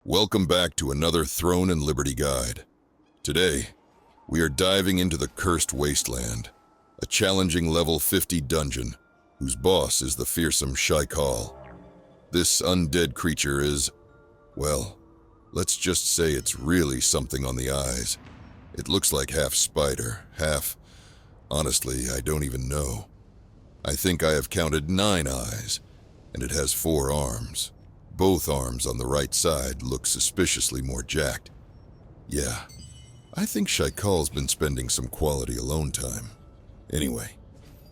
Welcome back to another Throne and Liberty guide. Today, we are diving into the Cursed Wasteland, a challenging level 50 dungeon whose boss is the fearsome Shaikal. This undead creature is, well, let's just say it's really something on the eyes. It looks like half spider, honestly, I don't even know. I think I have counted 9 eyes, and it has 4 arms. Both arms on the right side look suspiciously more jacked. Yeah, I think Shaikal's been spending some quality alone time. Anyway,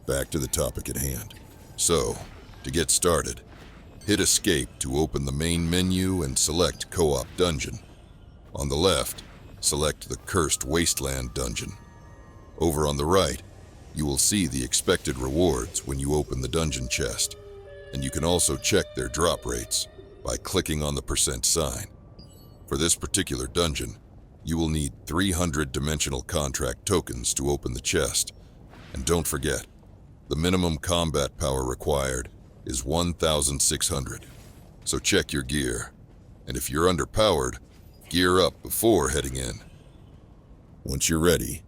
back to the topic at hand. So, to get started, hit Escape to open the main menu and select Co-op Dungeon. On the left, select the Cursed Wasteland Dungeon. Over on the right, you will see the expected rewards when you open the dungeon chest, and you can also check their drop rates by clicking on the % sign. For this particular dungeon, you will need 300 dimensional contract tokens to open the chest. And don't forget, the minimum combat power required is 1,600. So check your gear, and if you're underpowered, gear up before heading in. Once you're ready,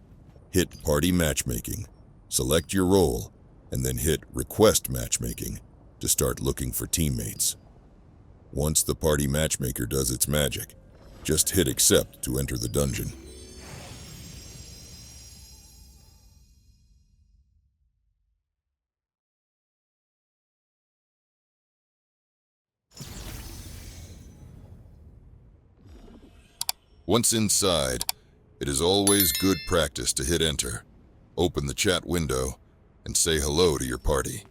hit Party Matchmaking, select your role, and then hit Request Matchmaking to start looking for teammates. Once the Party Matchmaker does its magic, just hit Accept to enter the dungeon. Once inside, it is always good practice to hit Enter, open the chat window, and say hello to your party.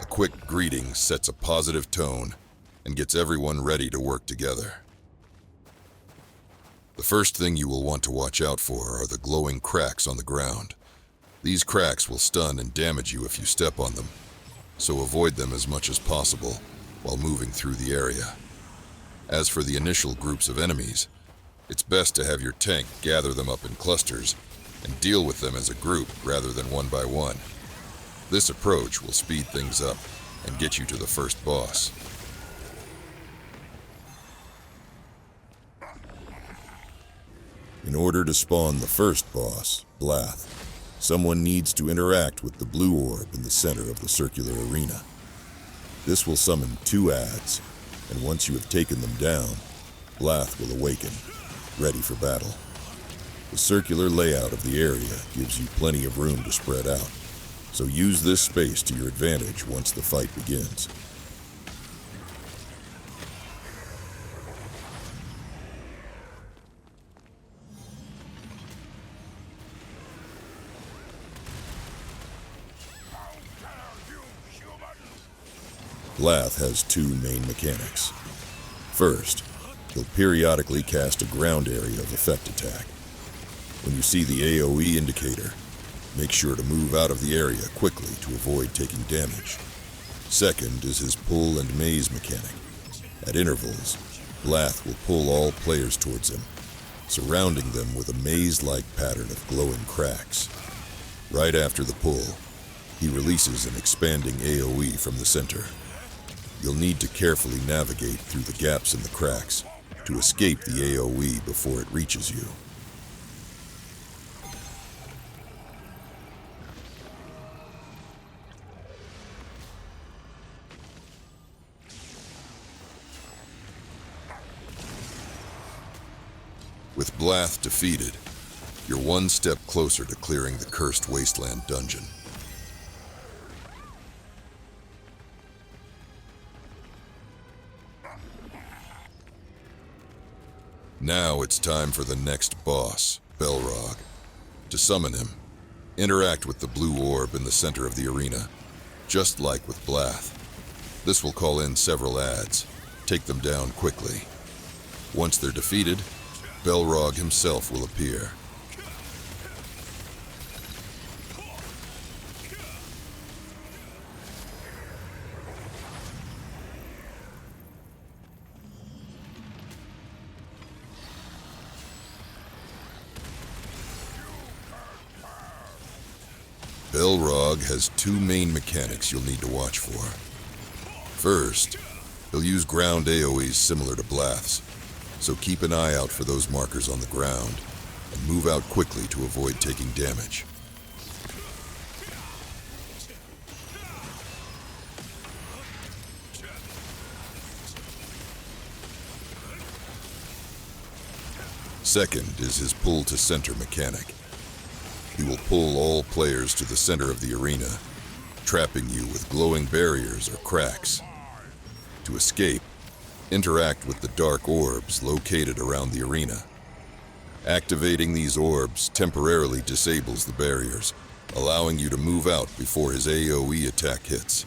A quick greeting sets a positive tone and gets everyone ready to work together. The first thing you will want to watch out for are the glowing cracks on the ground. These cracks will stun and damage you if you step on them, so avoid them as much as possible while moving through the area. As for the initial groups of enemies, it's best to have your tank gather them up in clusters and deal with them as a group rather than one by one. This approach will speed things up and get you to the first boss. In order to spawn the first boss, Blath, someone needs to interact with the blue orb in the center of the circular arena. This will summon 2 adds, and once you have taken them down, Blath will awaken, ready for battle. The circular layout of the area gives you plenty of room to spread out, so use this space to your advantage once the fight begins. Blath has 2 main mechanics. First, he'll periodically cast a ground area of effect attack. When you see the AoE indicator, make sure to move out of the area quickly to avoid taking damage. Second is his pull and maze mechanic. At intervals, Blath will pull all players towards him, surrounding them with a maze-like pattern of glowing cracks. Right after the pull, he releases an expanding AoE from the center. You'll need to carefully navigate through the gaps in the cracks to escape the AoE before it reaches you. With Blath defeated, you're one step closer to clearing the Cursed Wasteland Dungeon. Now it's time for the next boss, Belrog. To summon him, interact with the blue orb in the center of the arena, just like with Blath. This will call in several adds. Take them down quickly. Once they're defeated, Belrog himself will appear. Belrog has 2 main mechanics you'll need to watch for. First, he'll use ground AoEs similar to Blath's, so keep an eye out for those markers on the ground and move out quickly to avoid taking damage. Second is his pull to center mechanic. He will pull all players to the center of the arena, trapping you with glowing barriers or cracks. To escape, interact with the dark orbs located around the arena. Activating these orbs temporarily disables the barriers, allowing you to move out before his AoE attack hits.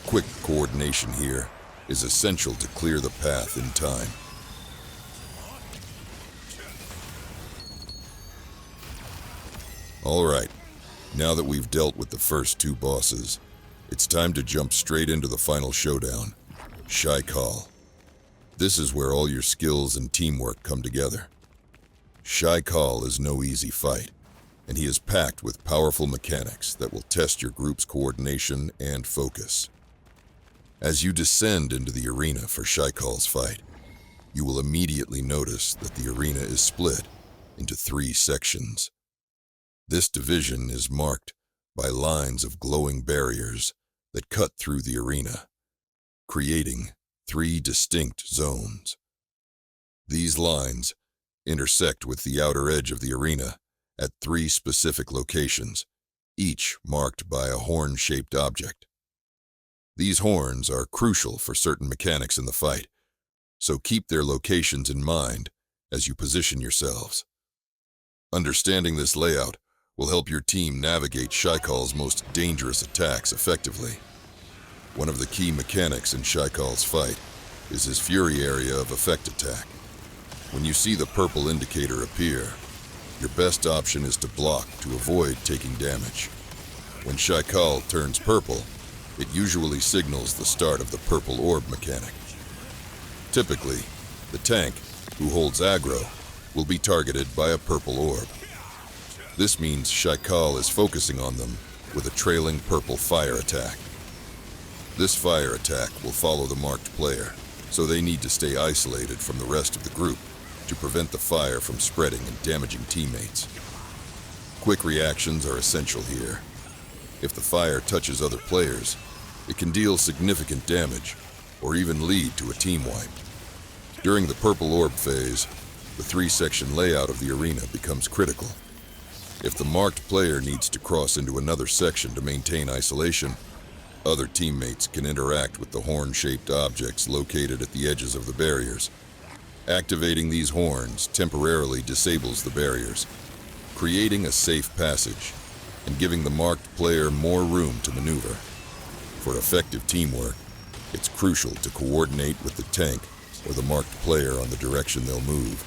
Quick coordination here is essential to clear the path in time. Alright, now that we've dealt with the first two bosses, it's time to jump straight into the final showdown, Shaikal. This is where all your skills and teamwork come together. Shaikal is no easy fight, and he is packed with powerful mechanics that will test your group's coordination and focus. As you descend into the arena for Shaikal's fight, you will immediately notice that the arena is split into 3 sections. This division is marked by lines of glowing barriers that cut through the arena, creating 3 distinct zones. These lines intersect with the outer edge of the arena at 3 specific locations, each marked by a horn-shaped object. These horns are crucial for certain mechanics in the fight, so keep their locations in mind as you position yourselves. Understanding this layout will help your team navigate Shaikal's most dangerous attacks effectively. One of the key mechanics in Shaikal's fight is his Fury area of effect attack. When you see the purple indicator appear, your best option is to block to avoid taking damage. When Shaikal turns purple, it usually signals the start of the purple orb mechanic. Typically, the tank, who holds aggro, will be targeted by a purple orb. This means Shaikal is focusing on them with a trailing purple fire attack. This fire attack will follow the marked player, so they need to stay isolated from the rest of the group to prevent the fire from spreading and damaging teammates. Quick reactions are essential here. If the fire touches other players, it can deal significant damage or even lead to a team wipe. During the purple orb phase, the 3-section layout of the arena becomes critical. If the marked player needs to cross into another section to maintain isolation, other teammates can interact with the horn-shaped objects located at the edges of the barriers. Activating these horns temporarily disables the barriers, creating a safe passage and giving the marked player more room to maneuver. For effective teamwork, it's crucial to coordinate with the tank or the marked player on the direction they'll move,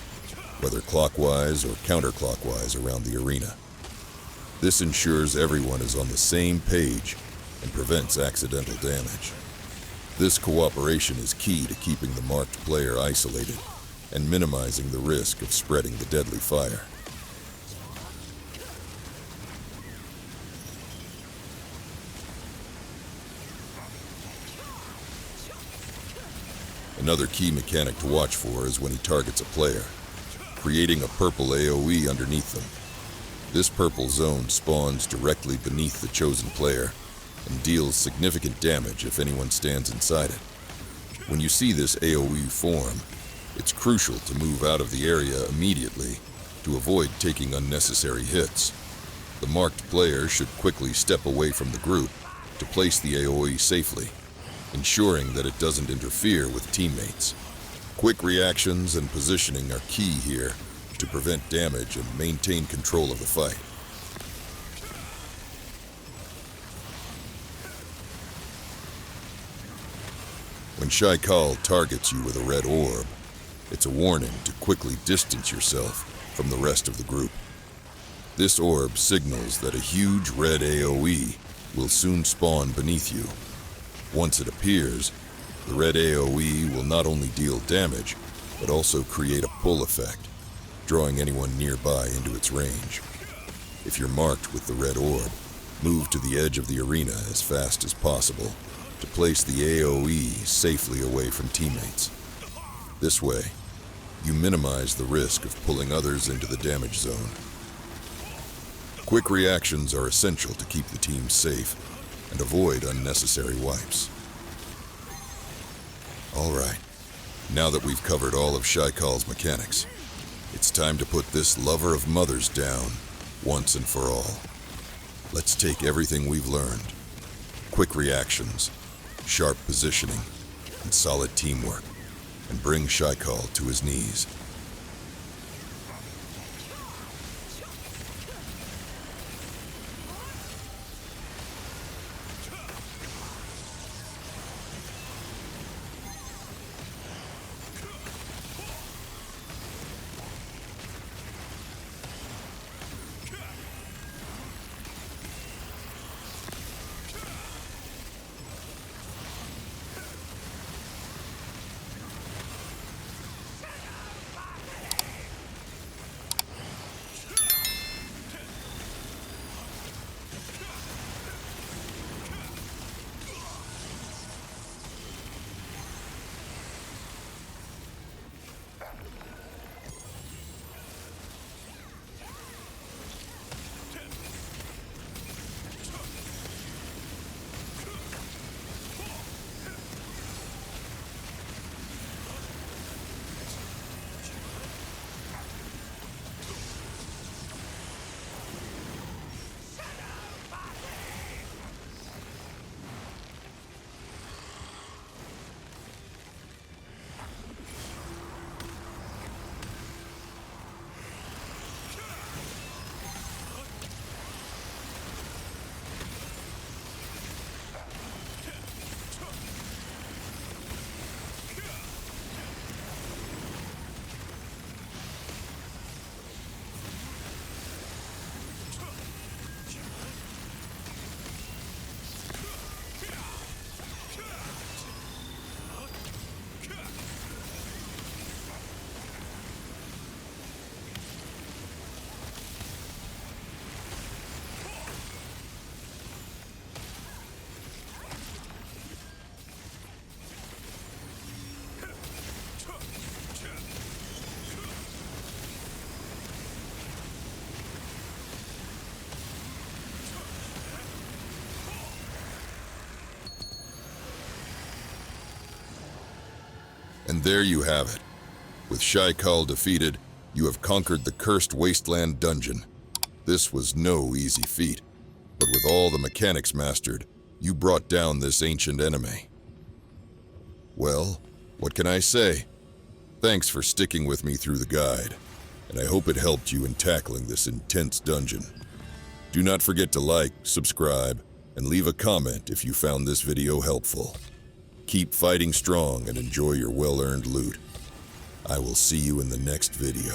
whether clockwise or counterclockwise around the arena. This ensures everyone is on the same page and prevents accidental damage. This cooperation is key to keeping the marked player isolated and minimizing the risk of spreading the deadly fire. Another key mechanic to watch for is when he targets a player, creating a purple AoE underneath them. This purple zone spawns directly beneath the chosen player and deals significant damage if anyone stands inside it. When you see this AoE form, it's crucial to move out of the area immediately to avoid taking unnecessary hits. The marked player should quickly step away from the group to place the AoE safely, ensuring that it doesn't interfere with teammates. Quick reactions and positioning are key here to prevent damage and maintain control of the fight. When Shaikal targets you with a red orb, it's a warning to quickly distance yourself from the rest of the group. This orb signals that a huge red AoE will soon spawn beneath you. Once it appears, the red AoE will not only deal damage, but also create a pull effect, drawing anyone nearby into its range. If you're marked with the red orb, move to the edge of the arena as fast as possible to place the AoE safely away from teammates. This way, you minimize the risk of pulling others into the damage zone. Quick reactions are essential to keep the team safe and avoid unnecessary wipes. Alright, now that we've covered all of Shaikal's mechanics, it's time to put this lover of mothers down once and for all. Let's take everything we've learned, quick reactions, sharp positioning, and solid teamwork, and bring Shaikal to his knees. And there you have it. With Shaikal defeated, you have conquered the Cursed Wasteland Dungeon. This was no easy feat, but with all the mechanics mastered, you brought down this ancient enemy. Well, what can I say? Thanks for sticking with me through the guide, and I hope it helped you in tackling this intense dungeon. Do not forget to like, subscribe, and leave a comment if you found this video helpful. Keep fighting strong and enjoy your well-earned loot. I will see you in the next video.